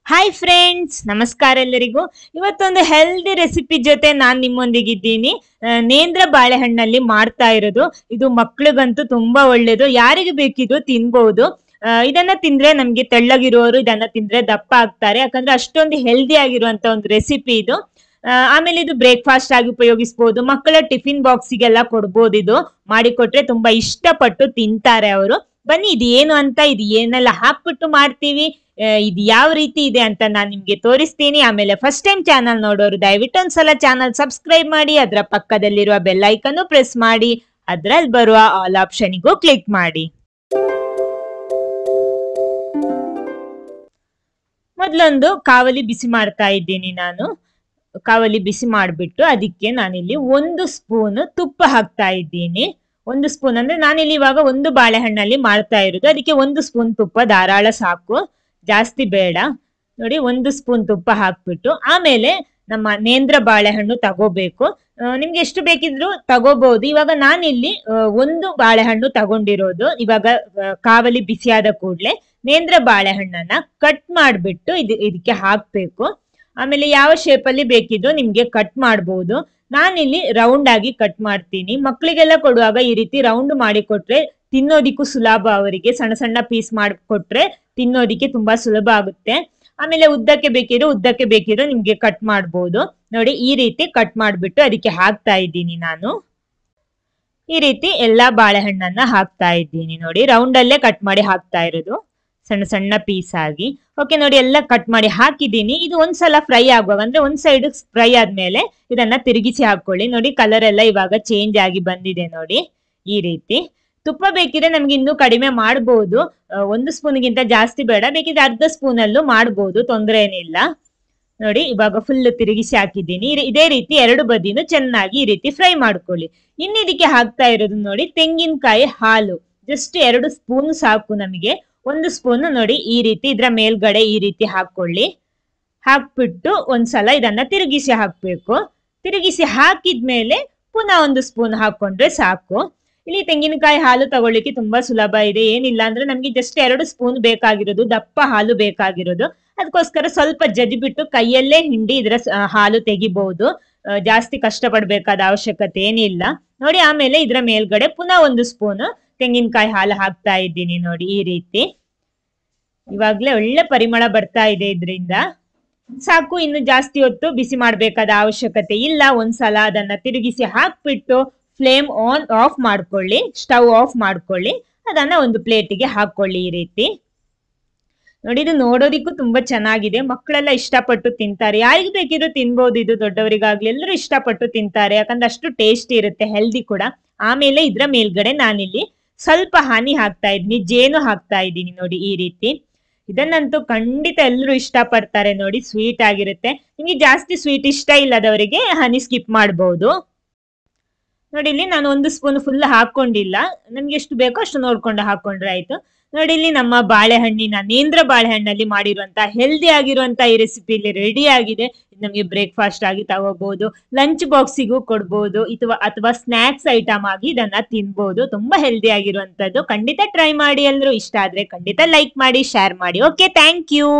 Hi friends, ನಮಸ್ಕಾರ ಎಲ್ಲರಿಗೂ. ಇವತ್ತೊಂದು ಹೆಲ್ದಿ ರೆಸಿಪಿ ಜೊತೆ ನಾನು ನಿಮ್ಮೊಂದಿಗಿದ್ದೀನಿ. ನೇಂದ್ರ ಬಾಳೆಹಣ್ಣಲ್ಲಿ ಮಾಡ್ತಾ ಇರೋದು. ಇದು ಮಕ್ಳಿಗಂತೂ ತುಂಬಾ ಒಳ್ಳೇದು, ಯಾರಿಗೆ ಬೇಕಿದ್ರು ತಿನ್ಬಹುದು. ಇದನ್ನ ತಿಂದ್ರೆ ನಮ್ಗೆ ತೆಳ್ಳಗಿರೋರು ಇದನ್ನ ತಿಂದ್ರೆ ದಪ್ಪ ಆಗ್ತಾರೆ, ಯಾಕಂದ್ರೆ ಅಷ್ಟೊಂದು ಹೆಲ್ದಿ ಆಗಿರುವಂತ ಒಂದು ರೆಸಿಪಿ ಇದು. ಆಮೇಲೆ ಇದು ಬ್ರೇಕ್ಫಾಸ್ಟ್ ಆಗಿ ಉಪಯೋಗಿಸಬಹುದು, ಮಕ್ಕಳ ಟಿಫಿನ್ ಬಾಕ್ಸಿಗೆಲ್ಲ ಕೊಡ್ಬೋದು. ಇದು ಮಾಡಿಕೊಟ್ರೆ ತುಂಬಾ ಇಷ್ಟಪಟ್ಟು ತಿಂತಾರೆ ಅವರು. ಬನ್ನಿ, ಇದು ಏನು ಅಂತ, ಇದು ಏನೆಲ್ಲ ಹಾಕ್ಬಿಟ್ಟು ಮಾಡ್ತೀವಿ, ಇದು ಯಾವ ರೀತಿ ಇದೆ ಅಂತ ನಾನು ನಿಮ್ಗೆ ತೋರಿಸ್ತೀನಿ. ಆಮೇಲೆ ಫಸ್ಟ್ ಟೈಮ್ ಚಾನಲ್ ನೋಡೋರು ದಯವಿಟ್ಟು ಒಂದ್ಸಲ ಚಾನಲ್ ಸಬ್ಸ್ಕ್ರೈಬ್ ಮಾಡಿ, ಅದರ ಪಕ್ಕದಲ್ಲಿರುವ ಬೆಲ್ ಐಕನ್ ಪ್ರೆಸ್ ಮಾಡಿ, ಅದ್ರಲ್ಲಿ ಬರುವ ಆಲ್ ಆಪ್ಷನ್ಗೂ ಕ್ಲಿಕ್ ಮಾಡಿ. ಮೊದಲೊಂದು ಕಾವಲಿ ಬಿಸಿ ಮಾಡ್ತಾ ಇದ್ದೀನಿ ನಾನು. ಕಾವಲಿ ಬಿಸಿ ಮಾಡಿಬಿಟ್ಟು ಅದಕ್ಕೆ ನಾನಿಲ್ಲಿ 1 ಸ್ಪೂನ್ ತುಪ್ಪ ಹಾಕ್ತಾ ಇದ್ದೀನಿ. 1 ಸ್ಪೂನ್ ಅಂದ್ರೆ ನಾನಿಲ್ಲಿ ಇವಾಗ 1 ಬಾಳೆಹಣ್ಣಲ್ಲಿ ಮಾಡ್ತಾ ಇರೋದು, ಅದಕ್ಕೆ 1 ಸ್ಪೂನ್ ತುಪ್ಪ ಧಾರಾಳ ಸಾಕು, ಜಾಸ್ತಿ ಬೇಡ. ನೋಡಿ, 1 ಸ್ಪೂನ್ ತುಪ್ಪ ಹಾಕ್ಬಿಟ್ಟು ಆಮೇಲೆ ನಮ್ಮ ನೇಂದ್ರ ಬಾಳೆಹಣ್ಣು ತಗೋಬೇಕು. ನಿಮ್ಗೆ ಎಷ್ಟು ಬೇಕಿದ್ರು ತಗೋಬಹುದು. ಇವಾಗ ನಾನಿಲ್ಲಿ 1 ಬಾಳೆಹಣ್ಣು ತಗೊಂಡಿರೋದು. ಇವಾಗ ಕಾವಲಿ ಬಿಸಿಯಾದ ಕೂಡ್ಲೆ ನೇಂದ್ರ ಬಾಳೆಹಣ್ಣನ್ನ ಕಟ್ ಮಾಡ್ಬಿಟ್ಟು ಇದಕ್ಕೆ ಹಾಕ್ಬೇಕು. ಆಮೇಲೆ ಯಾವ ಶೇಪಲ್ಲಿ ಬೇಕಿದ್ರು ನಿಮ್ಗೆ ಕಟ್ ಮಾಡ್ಬೋದು. ನಾನಿಲ್ಲಿ ರೌಂಡ್ ಆಗಿ ಕಟ್ ಮಾಡ್ತೀನಿ. ಮಕ್ಕಳಿಗೆಲ್ಲ ಕೊಡುವಾಗ ಈ ರೀತಿ ರೌಂಡ್ ಮಾಡಿ ಕೊಟ್ರೆ ತಿನ್ನೋದಿಕ್ಕೂ ಸುಲಭ, ಅವರಿಗೆ ಸಣ್ಣ ಸಣ್ಣ ಪೀಸ್ ಮಾಡಿಕೊಟ್ರೆ ತಿನ್ನೋದಿಕ್ಕೆ ತುಂಬಾ ಸುಲಭ ಆಗುತ್ತೆ. ಆಮೇಲೆ ಉದ್ದಕ್ಕೆ ಬೇಕಿರೋ ನಿಮ್ಗೆ ಕಟ್ ಮಾಡ್ಬೋದು. ನೋಡಿ, ಈ ರೀತಿ ಕಟ್ ಮಾಡ್ಬಿಟ್ಟು ಅದಕ್ಕೆ ಹಾಕ್ತಾ ಇದ್ದೀನಿ ನಾನು. ಈ ರೀತಿ ಎಲ್ಲಾ ಬಾಳೆಹಣ್ಣನ್ನ ಹಾಕ್ತಾ ಇದ್ದೀನಿ. ನೋಡಿ, ರೌಂಡ್ ಅಲ್ಲೇ ಕಟ್ ಮಾಡಿ ಹಾಕ್ತಾ ಇರೋದು, ಸಣ್ಣ ಸಣ್ಣ ಪೀಸ್ ಆಗಿ. ಓಕೆ, ನೋಡಿ, ಎಲ್ಲ ಕಟ್ ಮಾಡಿ ಹಾಕಿದ್ದೀನಿ. ಇದು ಒಂದ್ಸಲ ಫ್ರೈ ಆಗುವಾಗ, ಅಂದ್ರೆ ಒಂದ್ ಸೈಡ್ ಫ್ರೈ ಆದ್ಮೇಲೆ ಇದನ್ನ ತಿರುಗಿಸಿ ಹಾಕೊಳ್ಳಿ. ನೋಡಿ, ಕಲರ್ ಎಲ್ಲ ಇವಾಗ ಚೇಂಜ್ ಆಗಿ ಬಂದಿದೆ. ನೋಡಿ, ಈ ರೀತಿ. ತುಪ್ಪ ಬೇಕಿದ್ರೆ ನಮ್ಗೆ ಇನ್ನೂ ಕಡಿಮೆ ಮಾಡ್ಬೋದು, 1 ಸ್ಪೂನ್ಗಿಂತ ಜಾಸ್ತಿ ಬೇಡ, ಬೇಕಿದ್ರೆ ಅರ್ಧ ಸ್ಪೂನ್ ಅಲ್ಲೂ ಮಾಡ್ಬೋದು, ತೊಂದರೆ ಏನಿಲ್ಲ. ನೋಡಿ, ಇವಾಗ ಫುಲ್ ತಿರುಗಿಸಿ ಹಾಕಿದ್ದೀನಿ. ಇದೇ ರೀತಿ 2 ಬದಿನೂ ಚೆನ್ನಾಗಿ ಈ ರೀತಿ ಫ್ರೈ ಮಾಡ್ಕೊಳ್ಳಿ. ಇನ್ನು ಇದಕ್ಕೆ ಹಾಕ್ತಾ ಇರೋದು ನೋಡಿ, ತೆಂಗಿನಕಾಯಿ ಹಾಲು. ಜಸ್ಟ್ 2 ಸ್ಪೂನ್ ಸಾಕು ನಮಗೆ. 1 ಸ್ಪೂನ್ ನೋಡಿ ಈ ರೀತಿ ಇದ್ರ ಮೇಲ್ಗಡೆ ಈ ರೀತಿ ಹಾಕೊಳ್ಳಿ. ಹಾಕ್ಬಿಟ್ಟು ಒಂದ್ಸಲ ಇದನ್ನ ತಿರುಗಿಸಿ ಹಾಕ್ಬೇಕು. ತಿರುಗಿಸಿ ಹಾಕಿದ್ಮೇಲೆ ಪುನಃ 1 ಸ್ಪೂನ್ ಹಾಕೊಂಡ್ರೆ ಸಾಕು. ಇಲ್ಲಿ ತೆಂಗಿನಕಾಯಿ ಹಾಲು ತಗೊಳ್ಳಿಕ್ಕೆ ತುಂಬಾ ಸುಲಭ ಇದೆ, ಏನಿಲ್ಲ ಅಂದ್ರೆ ನಮ್ಗೆ ಜಸ್ಟ್ 2 ಸ್ಪೂನ್ ಬೇಕಾಗಿರೋದು, ದಪ್ಪ ಹಾಲು ಬೇಕಾಗಿರೋದು. ಅದಕ್ಕೋಸ್ಕರ ಸ್ವಲ್ಪ ಜಜ್ಜಿಬಿಟ್ಟು ಕೈಯಲ್ಲೇ ಹಿಂಡಿ ಇದರ ಹಾಲು ತೆಗಿಬಹುದು, ಜಾಸ್ತಿ ಕಷ್ಟ ಪಡ್ಬೇಕಾದ ಅವಶ್ಯಕತೆ ಏನಿಲ್ಲ. ನೋಡಿ, ಆಮೇಲೆ ಇದ್ರ ಮೇಲ್ಗಡೆ ಪುನಃ 1 ಸ್ಪೂನ್ ತೆಂಗಿನಕಾಯಿ ಹಾಲು ಹಾಕ್ತಾ ಇದ್ದೀನಿ. ನೋಡಿ, ಈ ರೀತಿ. ಇವಾಗ್ಲೇ ಒಳ್ಳೆ ಪರಿಮಳ ಬರ್ತಾ ಇದೆ ಇದರಿಂದ. ಸಾಕು, ಇನ್ನು ಜಾಸ್ತಿ ಹೊತ್ತು ಬಿಸಿ ಮಾಡ್ಬೇಕಾದ ಅವಶ್ಯಕತೆ ಇಲ್ಲ. ಒಂದ್ಸಲ ಅದನ್ನ ತಿರುಗಿಸಿ ಹಾಕ್ಬಿಟ್ಟು ಫ್ಲೇಮ್ ಆಫ್ ಮಾಡ್ಕೊಳ್ಳಿ, ಸ್ಟವ್ ಆಫ್ ಮಾಡ್ಕೊಳ್ಳಿ. ಅದನ್ನ ಒಂದು ಪ್ಲೇಟಿಗೆ ಹಾಕೊಳ್ಳಿ ಈ ರೀತಿ. ನೋಡಿ, ಇದು ನೋಡೋದಿಕ್ಕೂ ತುಂಬಾ ಚೆನ್ನಾಗಿದೆ, ಮಕ್ಕಳೆಲ್ಲ ಇಷ್ಟಪಟ್ಟು ತಿಂತಾರೆ. ಯಾರಿಗೂ ಬೇಕಿದ್ರು ತಿನ್ಬಹುದು, ಇದು ದೊಡ್ಡವರಿಗಾಗ್ಲಿ ಎಲ್ಲರೂ ಇಷ್ಟಪಟ್ಟು ತಿಂತಾರೆ, ಯಾಕಂದ್ರೆ ಅಷ್ಟು ಟೇಸ್ಟಿ ಇರುತ್ತೆ, ಹೆಲ್ದಿ ಕೂಡ. ಆಮೇಲೆ ಇದ್ರ ಮೇಲ್ಗಡೆ ನಾನಿಲ್ಲಿ ಸ್ವಲ್ಪ ಹನಿ ಹಾಕ್ತಾ ಇದ್ದೀನಿ, ಜೇನು ಹಾಕ್ತಾ ಇದ್ದೀನಿ. ನೋಡಿ, ಈ ರೀತಿ. ಇದನ್ನಂತೂ ಖಂಡಿತ ಎಲ್ಲರೂ ಇಷ್ಟಪಡ್ತಾರೆ. ನೋಡಿ, ಸ್ವೀಟ್ ಆಗಿರುತ್ತೆ. ನಿಮ್ಗೆ ಜಾಸ್ತಿ ಸ್ವೀಟ್ ಇಷ್ಟ ಇಲ್ಲದವರಿಗೆ ಹನಿ ಸ್ಕಿಪ್ ಮಾಡಬಹುದು. ನೋಡಿ, ಇಲ್ಲಿ ನಾನು 1 ಸ್ಪೂನ್ ಫುಲ್ ಹಾಕೊಂಡಿಲ್ಲ, ನಮ್ಗೆ ಎಷ್ಟು ಬೇಕೋ ಅಷ್ಟು ನೋಡ್ಕೊಂಡು ಹಾಕೊಂಡ್ರೆ ಆಯ್ತು. ನೋಡಿ, ಇಲ್ಲಿ ನಮ್ಮ ಬಾಳೆಹಣ್ಣಿನ ನೇಂದ್ರ ಬಾಳೆಹಣ್ಣಲ್ಲಿ ಮಾಡಿರುವಂತ ಹೆಲ್ದಿ ಆಗಿರುವಂತ ಈ ರೆಸಿಪಿ ಇಲ್ಲಿ ರೆಡಿ ಆಗಿದೆ. ನಮಗೆ ಬ್ರೇಕ್ಫಾಸ್ಟ್ ಆಗಿ ತಗೋಬಹುದು, ಲಂಚ್ ಬಾಕ್ಸಿಗೂ ಕೊಡ್ಬೋದು, ಅಥವಾ ಸ್ನಾಕ್ಸ್ ಐಟಮ್ ಆಗಿ ಇದನ್ನ ತಿನ್ಬಹುದು. ತುಂಬಾ ಹೆಲ್ದಿ ಆಗಿರುವಂತದ್ದು. ಖಂಡಿತ ಟ್ರೈ ಮಾಡಿ. ಎಲ್ಲರೂ ಇಷ್ಟ ಆದ್ರೆ ಖಂಡಿತ ಲೈಕ್ ಮಾಡಿ, ಶೇರ್ ಮಾಡಿ. Okay, thank you.